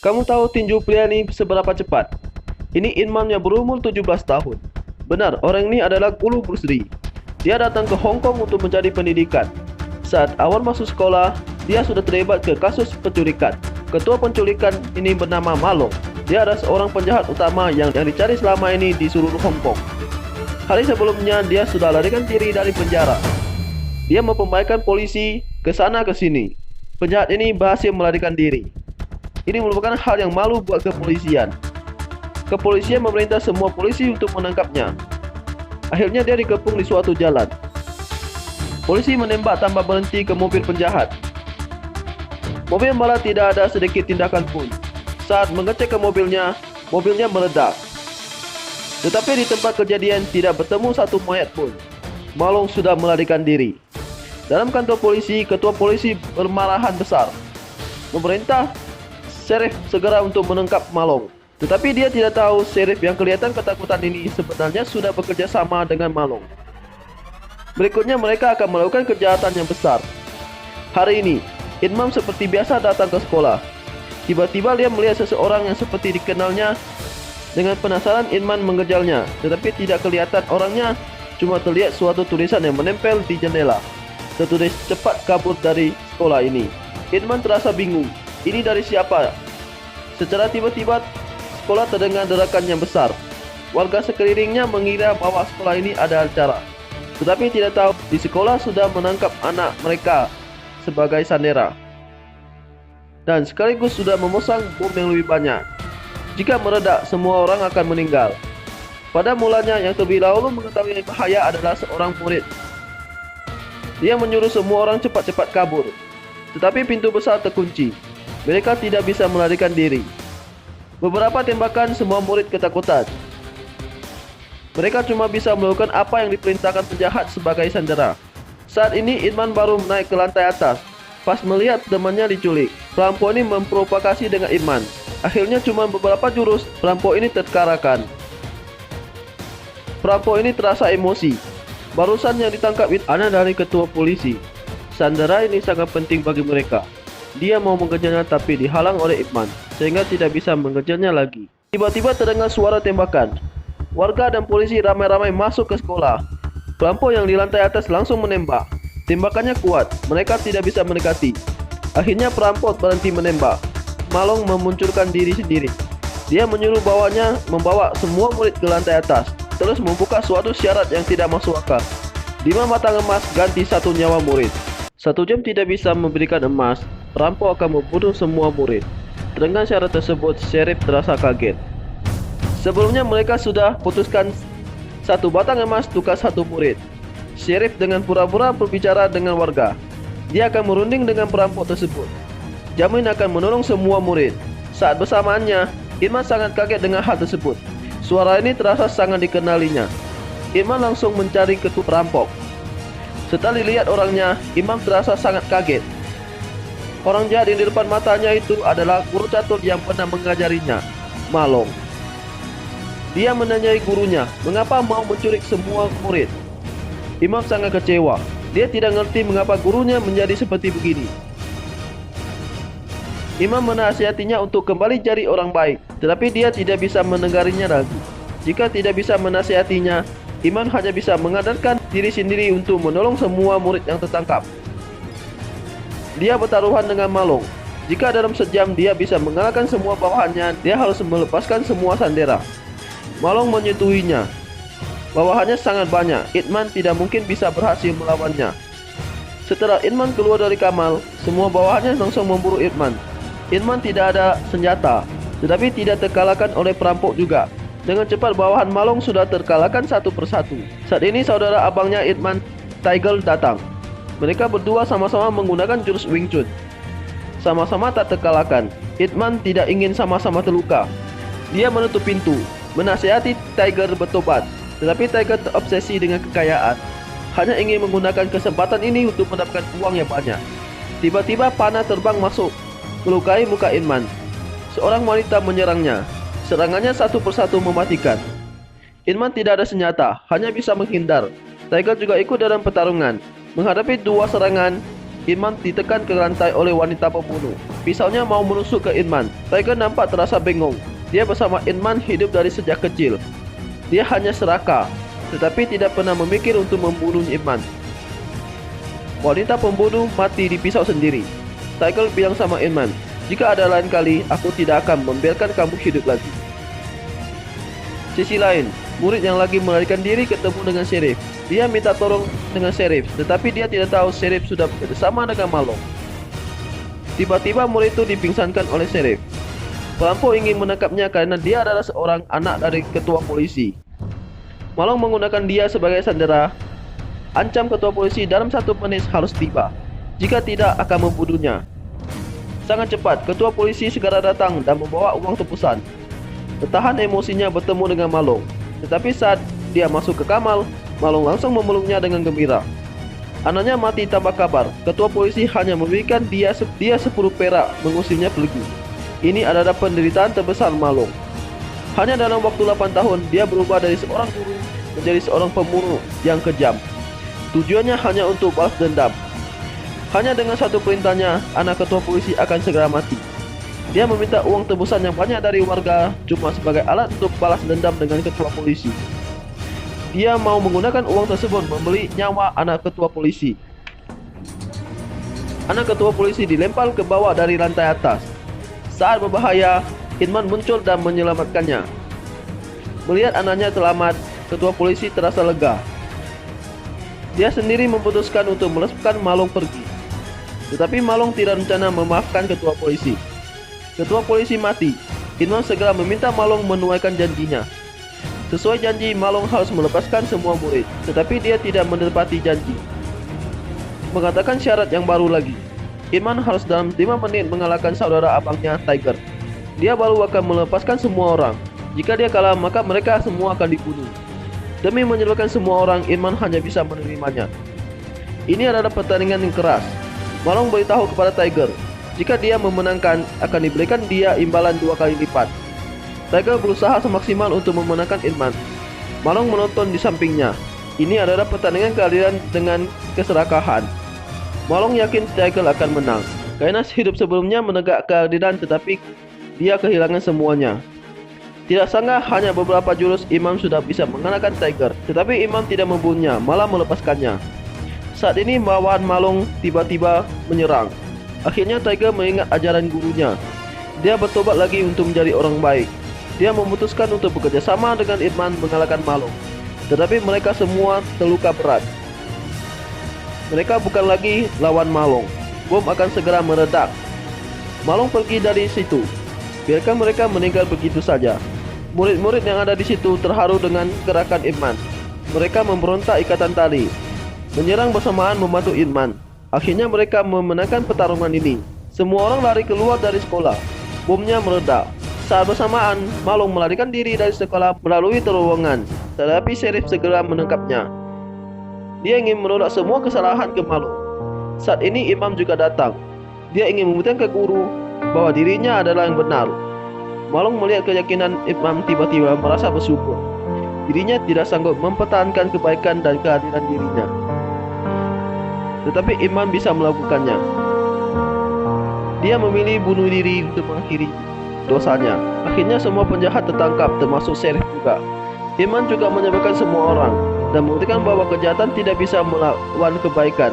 Kamu tahu tinju pria ini seberapa cepat? Ini Inman yang berumur 17 tahun. Benar, orang ini adalah Guru Bruce Lee. Dia datang ke Hong Kong untuk mencari pendidikan. Saat awal masuk sekolah, dia sudah terlibat ke kasus penculikan. Ketua penculikan ini bernama Malong. Dia adalah seorang penjahat utama yang dicari selama ini di seluruh Hong Kong. Hari sebelumnya, dia sudah larikan diri dari penjara. Dia mempermainkan polisi ke sana ke sini. Penjahat ini berhasil melarikan diri. Ini merupakan hal yang malu buat kepolisian. Kepolisian memerintah semua polisi untuk menangkapnya. Akhirnya dia dikepung di suatu jalan. Polisi menembak tanpa berhenti ke mobil penjahat. Mobil malah tidak ada sedikit tindakan pun. Saat mengecek ke mobilnya meledak. Tetapi di tempat kejadian tidak bertemu satu mayat pun. Malong sudah melarikan diri. Dalam kantor polisi, ketua polisi bermarahan besar. Memerintah Sheriff segera untuk menangkap Malong. Tetapi dia tidak tahu Sheriff yang kelihatan ketakutan ini sebenarnya sudah bekerja sama dengan Malong. Berikutnya mereka akan melakukan kejahatan yang besar. Hari ini, Inman seperti biasa datang ke sekolah. Tiba-tiba dia melihat seseorang yang seperti dikenalnya. Dengan penasaran Inman mengejarnya, tetapi tidak kelihatan orangnya, cuma terlihat suatu tulisan yang menempel di jendela. Tertulis cepat kabur dari sekolah ini. Inman terasa bingung. Ini dari siapa? Secara tiba-tiba sekolah terdengar derakan yang besar. Warga sekelilingnya mengira bahwa sekolah ini ada acara. Tetapi tidak tahu di sekolah sudah menangkap anak mereka sebagai sandera. Dan sekaligus sudah memasang bom yang lebih banyak. Jika meledak, semua orang akan meninggal. Pada mulanya yang terlebih dahulu mengetahui bahaya adalah seorang murid. Dia menyuruh semua orang cepat-cepat kabur. Tetapi pintu besar terkunci. Mereka tidak bisa melarikan diri. Beberapa tembakan semua murid ketakutan. Mereka cuma bisa melakukan apa yang diperintahkan penjahat sebagai sandera. Saat ini Inman baru naik ke lantai atas. Pas melihat temannya diculik, perampok ini memprovokasi dengan Inman. Akhirnya cuma beberapa jurus, perampok ini terkalahkan. Perampok ini terasa emosi. Barusan yang ditangkap itu anak dari ketua polisi. Sandera ini sangat penting bagi mereka. Dia mau mengejarnya tapi dihalang oleh Inman, sehingga tidak bisa mengejarnya lagi. Tiba-tiba terdengar suara tembakan. Warga dan polisi ramai-ramai masuk ke sekolah. Perampok yang di lantai atas langsung menembak. Tembakannya kuat, mereka tidak bisa mendekati. Akhirnya perampok berhenti menembak. Malong memunculkan diri sendiri. Dia menyuruh bawahnya membawa semua murid ke lantai atas, terus membuka suatu syarat yang tidak masuk akal. 5 batang emas ganti 1 nyawa murid. 1 jam tidak bisa memberikan emas, perampok akan membunuh semua murid. Dengan syarat tersebut, Sheriff terasa kaget. Sebelumnya mereka sudah putuskan 1 batang emas tukar 1 murid. Sheriff dengan pura-pura berbicara dengan warga. Dia akan merunding dengan perampok tersebut. Jamin akan menolong semua murid. Saat bersamaannya, Inman sangat kaget dengan hal tersebut. Suara ini terasa sangat dikenalinya. Inman langsung mencari ketua perampok. Setelah dilihat orangnya, Imam terasa sangat kaget. Orang jahat yang di depan matanya itu adalah guru catur yang pernah mengajarinya, Malong. Dia menanyai gurunya, mengapa mau menculik semua murid. Imam sangat kecewa. Dia tidak mengerti mengapa gurunya menjadi seperti begini. Imam menasihatinya untuk kembali jadi orang baik, tetapi dia tidak bisa mendengarnya lagi. Jika tidak bisa menasihatinya, Imam hanya bisa mengandalkan diri sendiri untuk menolong semua murid yang tertangkap. Dia bertaruhan dengan Malong. Jika dalam sejam dia bisa mengalahkan semua bawahannya, dia harus melepaskan semua sandera. Malong menyetujuinya. Bawahannya sangat banyak, Inman tidak mungkin bisa berhasil melawannya. Setelah Inman keluar dari kamar, semua bawahannya langsung memburu Inman. Inman tidak ada senjata, tetapi tidak terkalahkan oleh perampok juga. Dengan cepat bawahan Malong sudah terkalahkan satu persatu. Saat ini saudara abangnya Inman, Tiger, datang. Mereka berdua sama-sama menggunakan jurus Wing Chun. Sama-sama tak terkalahkan. Inman tidak ingin sama-sama terluka. Dia menutup pintu, menasihati Tiger bertobat. Tetapi Tiger terobsesi dengan kekayaan. Hanya ingin menggunakan kesempatan ini untuk mendapatkan uang yang banyak. Tiba-tiba panah terbang masuk, melukai muka Inman. Seorang wanita menyerangnya. Serangannya satu persatu mematikan. Inman tidak ada senjata, hanya bisa menghindar. Tiger juga ikut dalam pertarungan. Menghadapi 2 serangan, Inman ditekan ke lantai oleh wanita pembunuh. pisaunya mau menusuk ke Inman. Tiger nampak terasa bengong. Dia bersama Inman hidup dari sejak kecil. Dia hanya serakah, tetapi tidak pernah memikir untuk membunuh Inman. Wanita pembunuh mati di pisau sendiri. Tiger bilang sama Inman, "Jika ada lain kali, aku tidak akan membiarkan kamu hidup lagi." Sisi lain, murid yang lagi melarikan diri ketemu dengan Sheriff. Dia minta tolong dengan Sheriff, tetapi dia tidak tahu Sheriff sudah bersama dengan Malong. Tiba-tiba murid itu dipingsankan oleh Sheriff. Perampok ingin menangkapnya karena dia adalah seorang anak dari ketua polisi. Malong menggunakan dia sebagai sandera, ancam ketua polisi dalam 1 menit harus tiba. Jika tidak, akan membunuhnya. Sangat cepat, ketua polisi segera datang dan membawa uang tebusan. Tertahan emosinya bertemu dengan Malong. Tetapi saat dia masuk ke kamar, Malong langsung memeluknya dengan gembira. Anaknya mati tanpa kabar. Ketua polisi hanya memberikan dia 10 perak mengusirnya pergi. Ini adalah penderitaan terbesar Malong. Hanya dalam waktu 8 tahun, dia berubah dari seorang guru menjadi seorang pembunuh yang kejam. Tujuannya hanya untuk balas dendam. Hanya dengan satu perintahnya, anak ketua polisi akan segera mati. Dia meminta uang tebusan yang banyak dari warga cuma sebagai alat untuk balas dendam dengan ketua polisi. Dia mau menggunakan uang tersebut membeli nyawa anak ketua polisi. Anak ketua polisi dilempar ke bawah dari lantai atas. Saat berbahaya, Inman muncul dan menyelamatkannya. Melihat anaknya selamat, ketua polisi terasa lega. Dia sendiri memutuskan untuk melepaskan Malong pergi. Tetapi Malong tidak rencana memaafkan ketua polisi. Ketua polisi mati. Inman segera meminta Malong menunaikan janjinya. Sesuai janji, Malong harus melepaskan semua murid, tetapi dia tidak menepati janji. Mengatakan syarat yang baru lagi. Inman harus dalam 5 menit mengalahkan saudara abangnya Tiger. Dia baru akan melepaskan semua orang. Jika dia kalah, maka mereka semua akan dibunuh. Demi menyelamatkan semua orang, Inman hanya bisa menerimanya. Ini adalah pertandingan yang keras. Malong beritahu kepada Tiger, jika dia memenangkan, akan diberikan dia imbalan 2 kali lipat. Tiger berusaha semaksimal untuk memenangkan Inman. Malong menonton di sampingnya. Ini adalah pertandingan keadilan dengan keserakahan. Malong yakin Tiger akan menang, karena hidup sebelumnya menegak keadilan tetapi dia kehilangan semuanya. Tidak sangka hanya beberapa jurus Imam sudah bisa mengalahkan Tiger, tetapi Imam tidak membunuhnya, malah melepaskannya. Saat ini bawahan Malong tiba-tiba menyerang. Akhirnya Tiger mengingat ajaran gurunya. Dia bertobat lagi untuk menjadi orang baik. Dia memutuskan untuk bekerja sama dengan Inman mengalahkan Malong. Tetapi mereka semua terluka berat. Mereka bukan lagi lawan Malong. Bom akan segera meledak. Malong pergi dari situ. Biarkan mereka meninggal begitu saja. Murid-murid yang ada di situ terharu dengan gerakan Inman. Mereka memberontak ikatan tali, menyerang bersamaan membantu Inman. Akhirnya mereka memenangkan pertarungan ini. Semua orang lari keluar dari sekolah. Bomnya meledak. Saat bersamaan, Malong melarikan diri dari sekolah melalui terowongan. Tetapi Sheriff segera menangkapnya. Dia ingin menolak semua kesalahan ke Malong. Saat ini Imam juga datang. Dia ingin membuktikan ke guru bahwa dirinya adalah yang benar. Malong melihat keyakinan Imam tiba-tiba merasa bersyukur. Dirinya tidak sanggup mempertahankan kebaikan dan keadilan dirinya. Tetapi Imam bisa melakukannya. Dia memilih bunuh diri untuk mengakhiri dosanya. Akhirnya semua penjahat tertangkap, termasuk Sheriff juga. Imam juga menyebabkan semua orang dan membuktikan bahwa kejahatan tidak bisa melawan kebaikan.